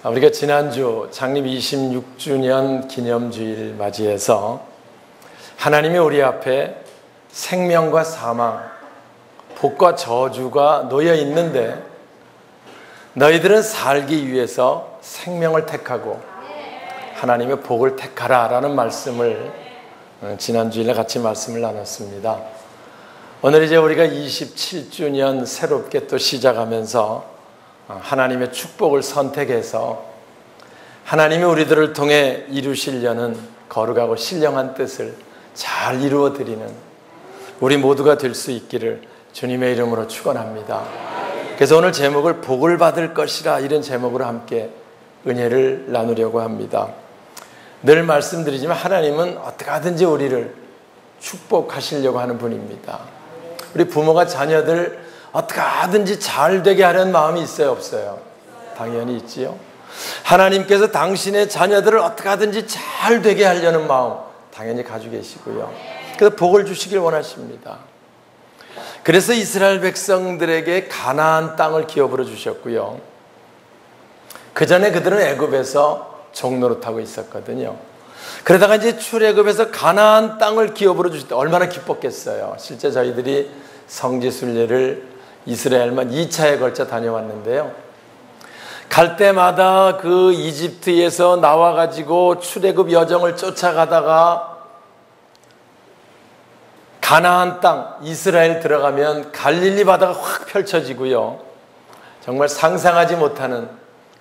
우리가 지난주 창립 26주년 기념주일 맞이해서 하나님이 우리 앞에 생명과 사망, 복과 저주가 놓여 있는데 너희들은 살기 위해서 생명을 택하고 하나님의 복을 택하라 라는 말씀을 지난주일에 같이 말씀을 나눴습니다. 오늘 이제 우리가 27주년 새롭게 또 시작하면서 하나님의 축복을 선택해서 하나님이 우리들을 통해 이루시려는 거룩하고 신령한 뜻을 잘 이루어 드리는 우리 모두가 될 수 있기를 주님의 이름으로 축원합니다. 그래서 오늘 제목을 복을 받을 것이라 이런 제목으로 함께 은혜를 나누려고 합니다. 늘 말씀드리지만 하나님은 어떻게 하든지 우리를 축복하시려고 하는 분입니다. 우리 부모가 자녀들 어떻게 하든지 잘 되게 하려는 마음이 있어요, 없어요? 당연히 있지요. 하나님께서 당신의 자녀들을 어떻게 하든지 잘 되게 하려는 마음 당연히 가지고 계시고요. 그래서 복을 주시길 원하십니다. 그래서 이스라엘 백성들에게 가나안 땅을 기업으로 주셨고요. 그 전에 그들은 애굽에서 종노릇하고 있었거든요. 그러다가 이제 출애굽에서 가나안 땅을 기업으로 주실 때 얼마나 기뻤겠어요. 실제 저희들이 성지순례를 이스라엘만 2차에 걸쳐 다녀왔는데요. 갈 때마다 그 이집트에서 나와가지고 출애굽 여정을 쫓아가다가 가나안 땅 이스라엘 들어가면 갈릴리 바다가 확 펼쳐지고요. 정말 상상하지 못하는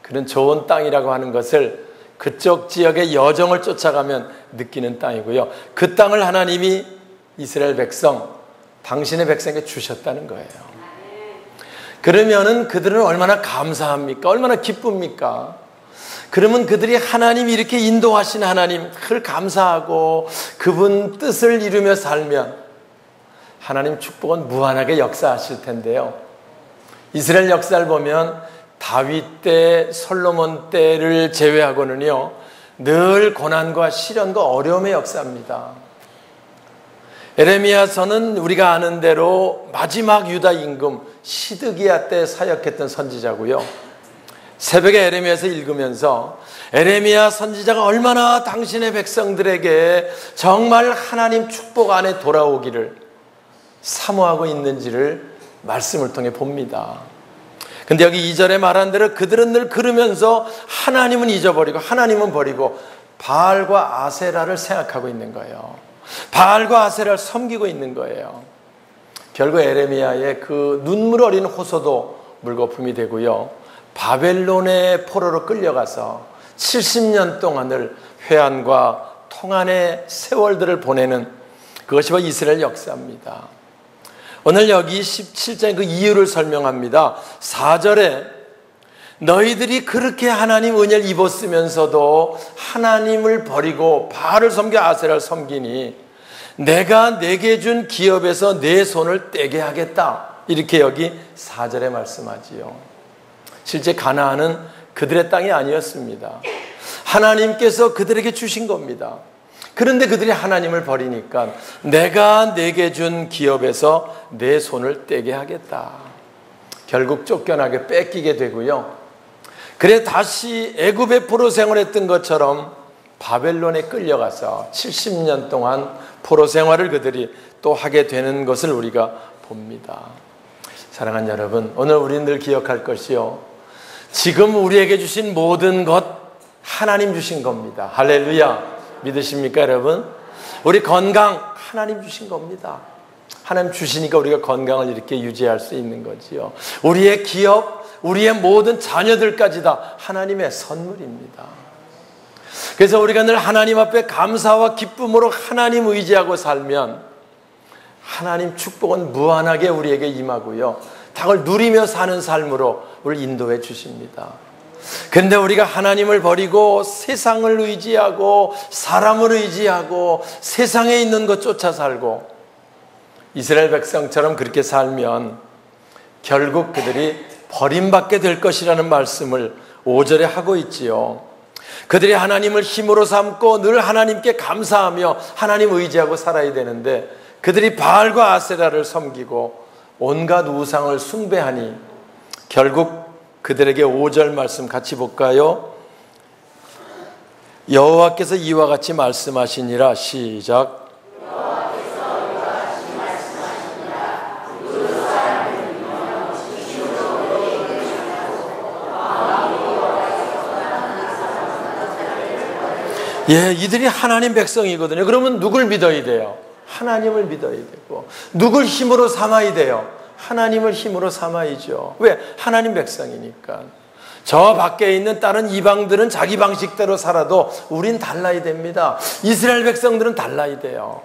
그런 좋은 땅이라고 하는 것을 그쪽 지역의 여정을 쫓아가면 느끼는 땅이고요. 그 땅을 하나님이 이스라엘 백성, 당신의 백성에게 주셨다는 거예요. 그러면은 그들은 얼마나 감사합니까? 얼마나 기쁩니까? 그러면 그들이 하나님이 이렇게 인도하신 하나님, 그걸 감사하고 그분 뜻을 이루며 살면 하나님 축복은 무한하게 역사하실 텐데요. 이스라엘 역사를 보면 다윗 때, 솔로몬 때를 제외하고는요, 늘 고난과 시련과 어려움의 역사입니다. 에레미야서는 우리가 아는 대로 마지막 유다 임금 시드기야 때 사역했던 선지자고요. 새벽에 에레미야서 읽으면서 에레미야 선지자가 얼마나 당신의 백성들에게 정말 하나님 축복 안에 돌아오기를 사모하고 있는지를 말씀을 통해 봅니다. 근데 여기 2절에 말한 대로 그들은 늘 그러면서 하나님은 잊어버리고 하나님은 버리고 바알과 아세라를 생각하고 있는 거예요. 바알과 아세라를 섬기고 있는 거예요. 결국 에레미야의 그 눈물 어린 호소도 물거품이 되고요. 바벨론의 포로로 끌려가서 70년 동안을 회한과 통한의 세월들을 보내는 그것이 바로 이스라엘 역사입니다. 오늘 여기 17장의 그 이유를 설명합니다. 4절에 너희들이 그렇게 하나님 은혜를 입었으면서도 하나님을 버리고 바알을 섬겨 아세라를 섬기니 내가 내게 준 기업에서 내 손을 떼게 하겠다. 이렇게 여기 4절에 말씀하지요. 실제 가나안은 그들의 땅이 아니었습니다. 하나님께서 그들에게 주신 겁니다. 그런데 그들이 하나님을 버리니까 내가 내게 준 기업에서 내 손을 떼게 하겠다. 결국 쫓겨나게 뺏기게 되고요. 그래 다시 애굽의 포로 생활했던 것처럼 바벨론에 끌려가서 70년 동안 포로 생활을 그들이 또 하게 되는 것을 우리가 봅니다. 사랑하는 여러분, 오늘 우리는 늘 기억할 것이요, 지금 우리에게 주신 모든 것 하나님 주신 겁니다. 할렐루야. 믿으십니까 여러분? 우리 건강 하나님 주신 겁니다. 하나님 주시니까 우리가 건강을 이렇게 유지할 수 있는 거지요. 우리의 기업, 우리의 모든 자녀들까지 다 하나님의 선물입니다. 그래서 우리가 늘 하나님 앞에 감사와 기쁨으로 하나님 의지하고 살면 하나님 축복은 무한하게 우리에게 임하고요, 닭을 누리며 사는 삶으로 우리를 인도해 주십니다. 그런데 우리가 하나님을 버리고 세상을 의지하고 사람을 의지하고 세상에 있는 것 쫓아 살고 이스라엘 백성처럼 그렇게 살면 결국 그들이 버림받게 될 것이라는 말씀을 5절에 하고 있지요. 그들이 하나님을 힘으로 삼고 늘 하나님께 감사하며 하나님 의지하고 살아야 되는데 그들이 바알과 아세라를 섬기고 온갖 우상을 숭배하니 결국 그들에게 5절 말씀 같이 볼까요? 여호와께서 이와 같이 말씀하시니라. 시작. 예, 이들이 하나님 백성이거든요. 그러면 누굴 믿어야 돼요? 하나님을 믿어야 되고. 누굴 힘으로 삼아야 돼요? 하나님을 힘으로 삼아야죠. 왜? 하나님 백성이니까. 저 밖에 있는 다른 이방들은 자기 방식대로 살아도 우린 달라야 됩니다. 이스라엘 백성들은 달라야 돼요.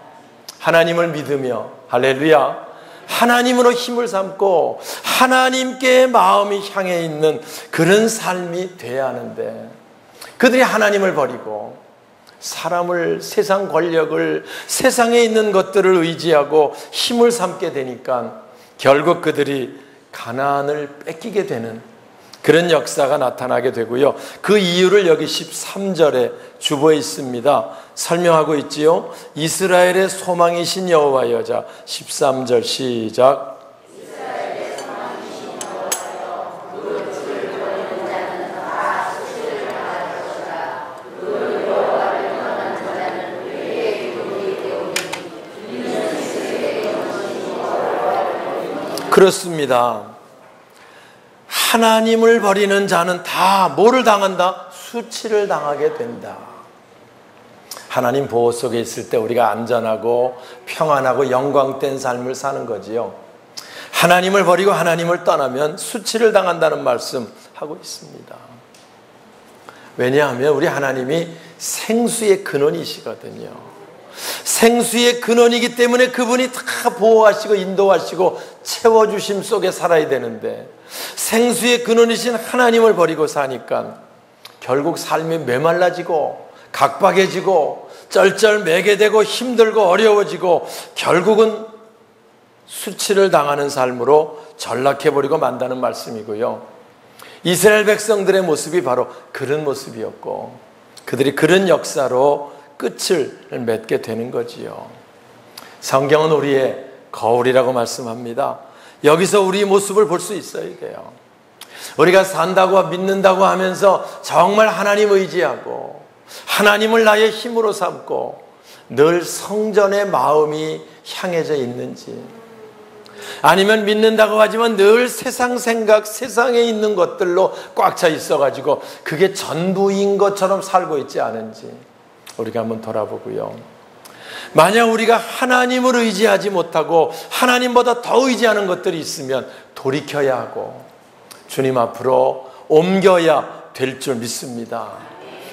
하나님을 믿으며, 할렐루야, 하나님으로 힘을 삼고 하나님께 마음이 향해 있는 그런 삶이 돼야 하는데, 그들이 하나님을 버리고 사람을, 세상 권력을, 세상에 있는 것들을 의지하고 힘을 삼게 되니까 결국 그들이 가나안을 뺏기게 되는 그런 역사가 나타나게 되고요. 그 이유를 여기 13절에 주보에 있습니다. 설명하고 있지요. 이스라엘의 소망이신 여호와의 여자. 13절 시작. 그렇습니다. 하나님을 버리는 자는 다 뭐를 당한다? 수치를 당하게 된다. 하나님 보호 속에 있을 때 우리가 안전하고 평안하고 영광된 삶을 사는 거지요. 하나님을 버리고 하나님을 떠나면 수치를 당한다는 말씀 하고 있습니다. 왜냐하면 우리 하나님이 생수의 근원이시거든요. 생수의 근원이기 때문에 그분이 다 보호하시고 인도하시고 채워주심 속에 살아야 되는데, 생수의 근원이신 하나님을 버리고 사니까 결국 삶이 메말라지고 각박해지고 쩔쩔매게 되고 힘들고 어려워지고 결국은 수치를 당하는 삶으로 전락해버리고 만다는 말씀이고요. 이스라엘 백성들의 모습이 바로 그런 모습이었고, 그들이 그런 역사로 끝을 맺게 되는 거지요. 성경은 우리의 거울이라고 말씀합니다. 여기서 우리 모습을 볼 수 있어야 돼요. 우리가 산다고 믿는다고 하면서 정말 하나님 의지하고 하나님을 나의 힘으로 삼고 늘 성전의 마음이 향해져 있는지, 아니면 믿는다고 하지만 늘 세상 생각, 세상에 있는 것들로 꽉 차 있어가지고 그게 전부인 것처럼 살고 있지 않은지 우리가 한번 돌아보고요. 만약 우리가 하나님을 의지하지 못하고 하나님보다 더 의지하는 것들이 있으면 돌이켜야 하고 주님 앞으로 옮겨야 될 줄 믿습니다.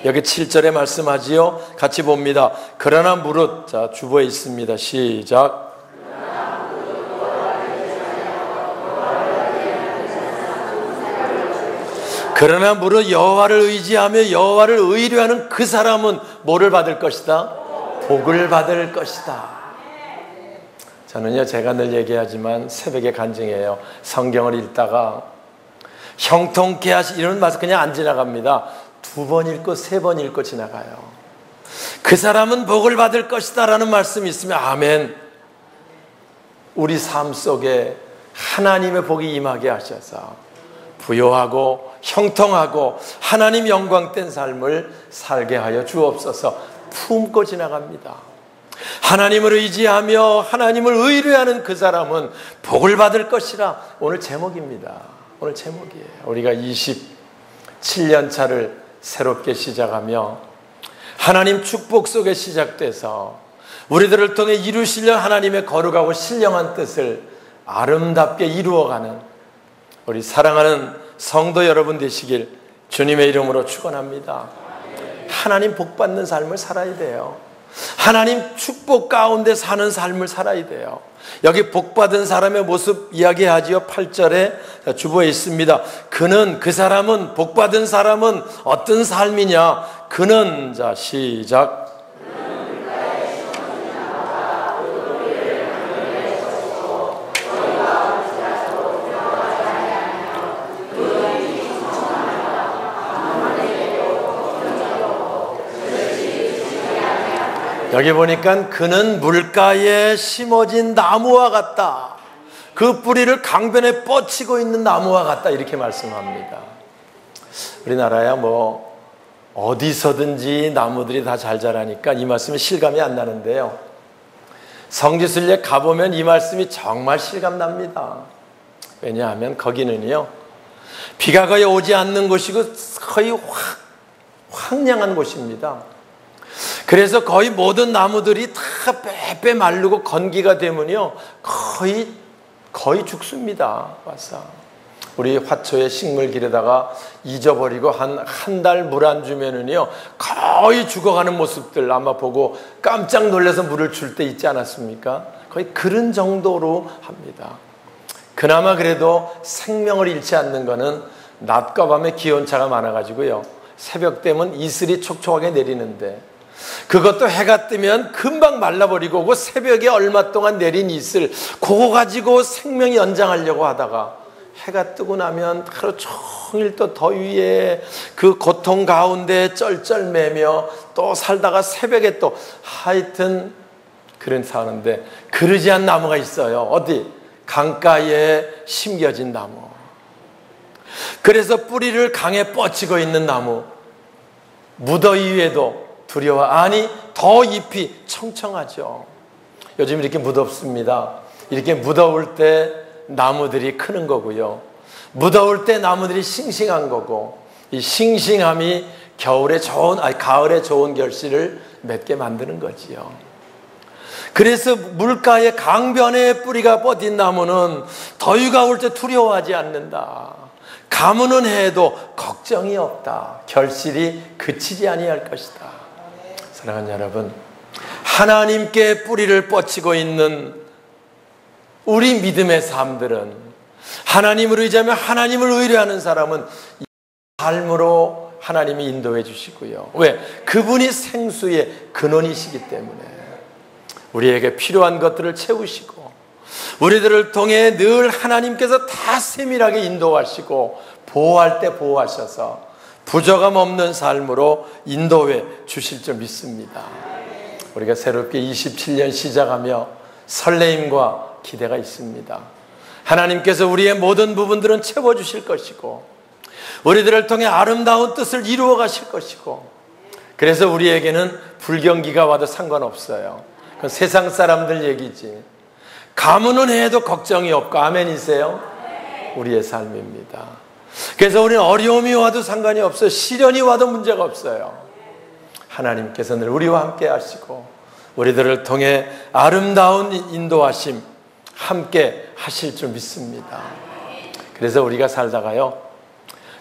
여기 7절에 말씀하지요. 같이 봅니다. 그러나 무릇, 자, 주보에 있습니다. 시작. 그러나 무릇 여호와를 의지하며 여호와를 의뢰하는 그 사람은 뭐를 받을 것이다? 복을 받을 것이다. 저는요, 제가 늘 얘기하지만 새벽에 간증해요. 성경을 읽다가 형통케 이런 말씀 그냥 안 지나갑니다. 2번 읽고 3번 읽고 지나가요. 그 사람은 복을 받을 것이다 라는 말씀이 있으면 아멘. 우리 삶 속에 하나님의 복이 임하게 하셔서 부요하고 형통하고 하나님 영광된 삶을 살게 하여 주옵소서. 품고 지나갑니다. 하나님을 의지하며 하나님을 의뢰하는 그 사람은 복을 받을 것이라. 오늘 제목입니다. 오늘 제목이에요. 우리가 27년 차를 새롭게 시작하며 하나님 축복 속에 시작돼서 우리들을 통해 이루시려 하나님의 거룩하고 신령한 뜻을 아름답게 이루어가는 우리 사랑하는 성도 여러분 되시길 주님의 이름으로 축원합니다. 하나님 복 받는 삶을 살아야 돼요. 하나님 축복 가운데 사는 삶을 살아야 돼요. 여기 복 받은 사람의 모습 이야기하지요. 8절에 주보에 있습니다. 그 사람은, 복 받은 사람은 어떤 삶이냐? 그는, 자, 시작. 여기 보니까 그는 물가에 심어진 나무와 같다. 그 뿌리를 강변에 뻗치고 있는 나무와 같다. 이렇게 말씀합니다. 우리나라야 뭐 어디서든지 나무들이 다 잘 자라니까 이 말씀은 실감이 안 나는데요. 성지순례 가보면 이 말씀이 정말 실감납니다. 왜냐하면 거기는요, 비가 거의 오지 않는 곳이고 거의 황량한 곳입니다. 그래서 거의 모든 나무들이 다 빼빼 마르고 건기가 되면요 거의 죽습니다. 와서 우리 화초에 식물 기르다가 잊어버리고 한 달 물 안 주면은요 거의 죽어가는 모습들 아마 보고 깜짝 놀라서 물을 줄 때 있지 않았습니까? 거의 그런 정도로 합니다. 그나마 그래도 생명을 잃지 않는 거는 낮과 밤의 기온차가 많아가지고요, 새벽 되면 이슬이 촉촉하게 내리는데 그것도 해가 뜨면 금방 말라버리고, 그 새벽에 얼마 동안 내린 이슬 그거 가지고 생명이 연장하려고 하다가 해가 뜨고 나면 하루 종일 또 더위에 그 고통 가운데 쩔쩔매며 또 살다가 새벽에 또 하여튼 그런 사는데, 그러지 않은 나무가 있어요. 어디? 강가에 심겨진 나무. 그래서 뿌리를 강에 뻗치고 있는 나무. 무더위에도 두려워, 아니 더 잎이 청청하죠. 요즘 이렇게 무덥습니다. 이렇게 무더울 때 나무들이 크는 거고요, 무더울 때 나무들이 싱싱한 거고, 이 싱싱함이 가을에 좋은 결실을 맺게 만드는 거지요. 그래서 물가에 강변에 뿌리가 뻗인 나무는 더위가 올 때 두려워하지 않는다. 가무는 해도 걱정이 없다. 결실이 그치지 아니할 것이다. 사랑하는 여러분, 하나님께 뿌리를 뻗치고 있는 우리 믿음의 삶들은, 하나님을 의지하며 하나님을 의뢰하는 사람은 이 삶으로 하나님이 인도해 주시고요. 왜? 그분이 생수의 근원이시기 때문에 우리에게 필요한 것들을 채우시고, 우리들을 통해 늘 하나님께서 다 세밀하게 인도하시고 보호할 때 보호하셔서 부족함 없는 삶으로 인도해 주실 줄 믿습니다. 우리가 새롭게 27년 시작하며 설레임과 기대가 있습니다. 하나님께서 우리의 모든 부분들은 채워주실 것이고, 우리들을 통해 아름다운 뜻을 이루어 가실 것이고, 그래서 우리에게는 불경기가 와도 상관없어요. 그건 세상 사람들 얘기지. 가무는 해도 걱정이 없고, 아멘이세요? 우리의 삶입니다. 그래서 우리는 어려움이 와도 상관이 없어요. 시련이 와도 문제가 없어요. 하나님께서 늘 우리와 함께 하시고 우리들을 통해 아름다운 인도하심 함께 하실 줄 믿습니다. 그래서 우리가 살다가요,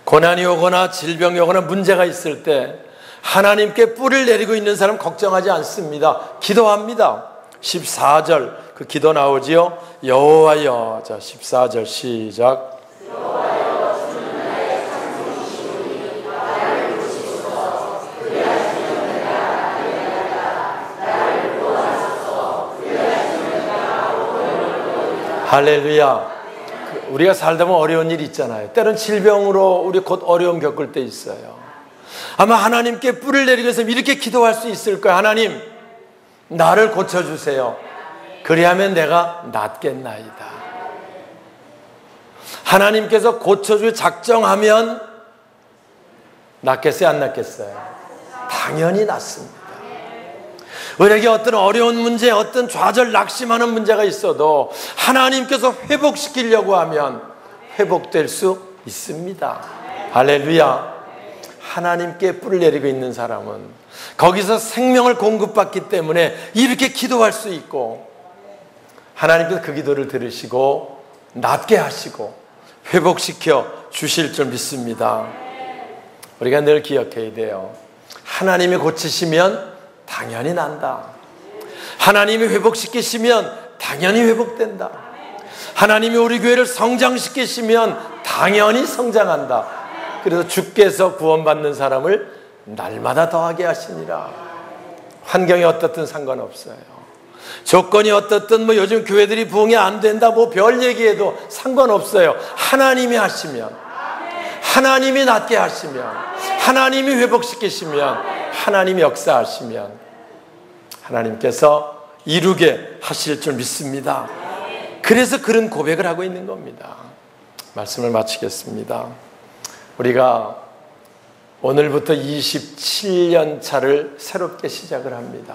고난이 오거나 질병이 오거나 문제가 있을 때 하나님께 뿔을 내리고 있는 사람 걱정하지 않습니다. 기도합니다. 14절 그 기도 나오지요. 여호와여, 자 14절 시작. 할렐루야. 우리가 살다 보면 어려운 일이 있잖아요. 때론 질병으로 우리 곧 어려움 겪을 때 있어요. 아마 하나님께 뿔을 내리기 위해서 이렇게 기도할 수 있을 거예요. 하나님, 나를 고쳐주세요. 그리하면 내가 낫겠나이다. 하나님께서 고쳐줄 작정하면 낫겠어요? 안 낫겠어요? 당연히 낫습니다. 우리에게 어떤 어려운 문제, 어떤 좌절 낙심하는 문제가 있어도 하나님께서 회복시키려고 하면 회복될 수 있습니다. 할렐루야. 하나님께 뿔을 내리고 있는 사람은 거기서 생명을 공급받기 때문에 이렇게 기도할 수 있고, 하나님께서 그 기도를 들으시고 낫게 하시고 회복시켜 주실 줄 믿습니다. 우리가 늘 기억해야 돼요. 하나님이 고치시면 당연히 난다. 하나님이 회복시키시면 당연히 회복된다. 하나님이 우리 교회를 성장시키시면 당연히 성장한다. 그래서 주께서 구원받는 사람을 날마다 더하게 하시니라. 환경이 어떻든 상관없어요. 조건이 어떻든 뭐 요즘 교회들이 부흥이 안 된다 뭐 별 얘기해도 상관없어요. 하나님이 하시면, 하나님이 낫게 하시면, 하나님이 회복시키시면, 하나님이 역사하시면 하나님께서 이루게 하실 줄 믿습니다. 그래서 그런 고백을 하고 있는 겁니다. 말씀을 마치겠습니다. 우리가 오늘부터 27년 차를 새롭게 시작을 합니다.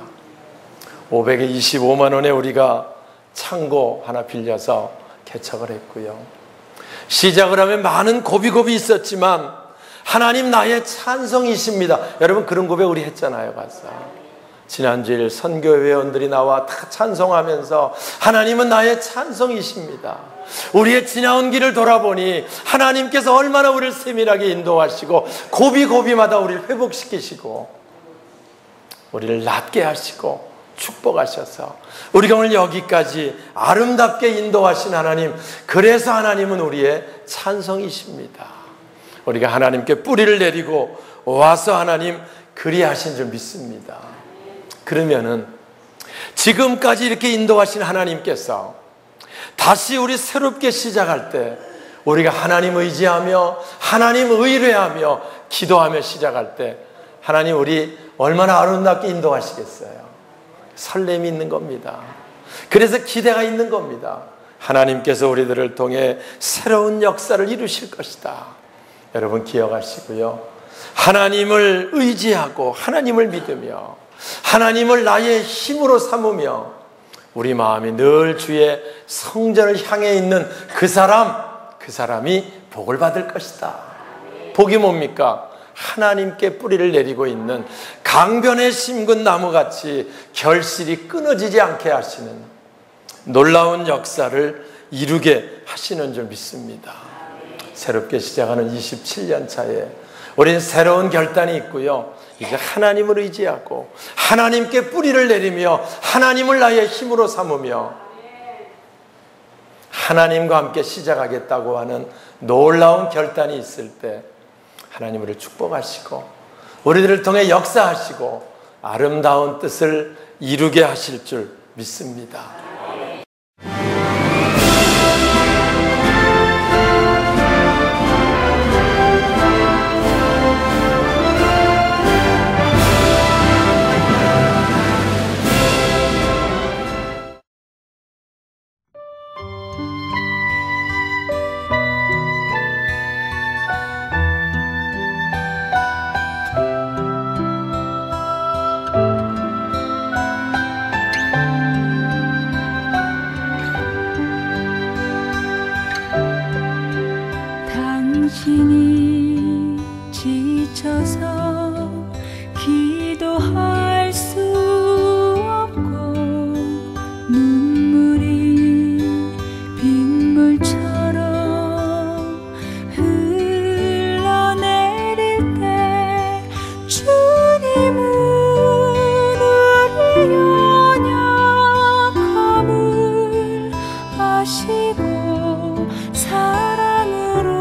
525만 원에 우리가 창고 하나 빌려서 개척을 했고요. 시작을 하면 많은 고비고비 있었지만 하나님 나의 찬성이십니다. 여러분 그런 고백 우리 했잖아요. 가서 지난주일 선교 회원들이 나와 다 찬송하면서 하나님은 나의 찬성이십니다. 우리의 지나온 길을 돌아보니 하나님께서 얼마나 우리를 세밀하게 인도하시고 고비고비마다 우리를 회복시키시고 우리를 낫게 하시고 축복하셔서 우리가 오늘 여기까지 아름답게 인도하신 하나님, 그래서 하나님은 우리의 찬성이십니다. 우리가 하나님께 뿌리를 내리고 와서 하나님 그리하신 줄 믿습니다. 그러면은 지금까지 이렇게 인도하신 하나님께서 다시 우리 새롭게 시작할 때 우리가 하나님 의지하며 하나님 의뢰하며 기도하며 시작할 때 하나님 우리 얼마나 아름답게 인도하시겠어요. 설렘이 있는 겁니다. 그래서 기대가 있는 겁니다. 하나님께서 우리들을 통해 새로운 역사를 이루실 것이다. 여러분 기억하시고요. 하나님을 의지하고 하나님을 믿으며 하나님을 나의 힘으로 삼으며 우리 마음이 늘 주의 성전을 향해 있는 그 사람이 복을 받을 것이다. 복이 뭡니까? 하나님께 뿌리를 내리고 있는 강변에 심근 나무같이 결실이 끊어지지 않게 하시는 놀라운 역사를 이루게 하시는 줄 믿습니다. 새롭게 시작하는 27년 차에 우리는 새로운 결단이 있고요. 이제 하나님을 의지하고 하나님께 뿌리를 내리며 하나님을 나의 힘으로 삼으며 하나님과 함께 시작하겠다고 하는 놀라운 결단이 있을 때 하나님 우리를 축복하시고 우리들을 통해 역사하시고 아름다운 뜻을 이루게 하실 줄 믿습니다. 당신이 지쳐서 기도할 수 없고 눈물이 빗물처럼 흘러내릴 때 주님은 우리의 연약함을 아시고 사랑으로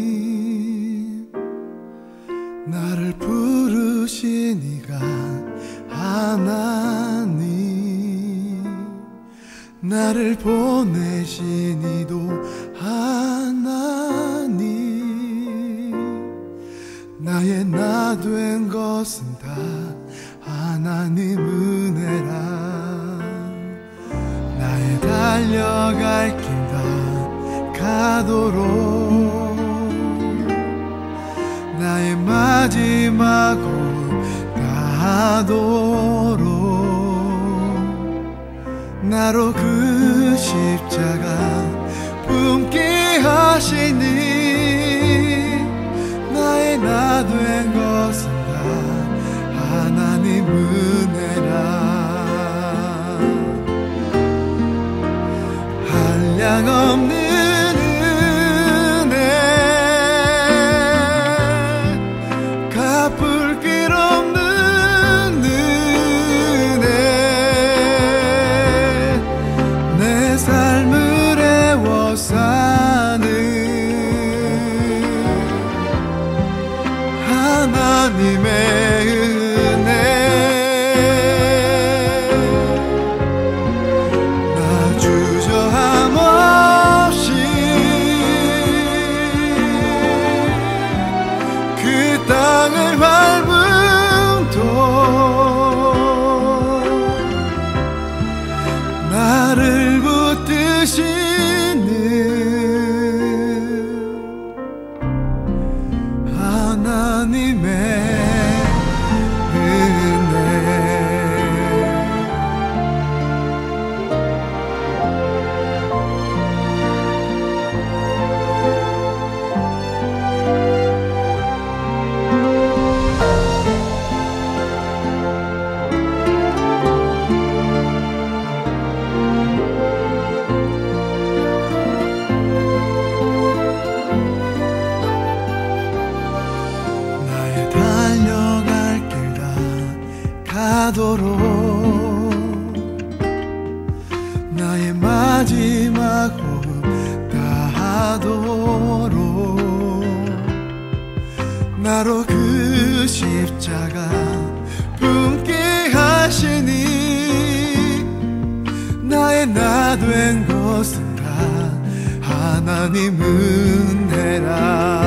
하나님 나를 부르시니가 하나님 나를 보내시니도 하나님 나의 나 된 것은 다 하나님 은혜라 나의 달려갈 길 다 가도록 나의 마지막 곳 가도록 나로 그 십자가 품게 하시니 나의 나 된 것은 다 하나님 은혜라 한량없는 은혜 갚을 길 없는 은혜 내 삶을 애워 사는 하나님의 은혜 나 주저함 없이 그 땅을 밟음도 나를 붙드시는 하나님의 은혜 나의 달려갈 길 다 가도록 나의 마지막 호흡 다하도록 나로 그 십자가 품게 하시니 나의 나 된 것은 다 하나님 은혜라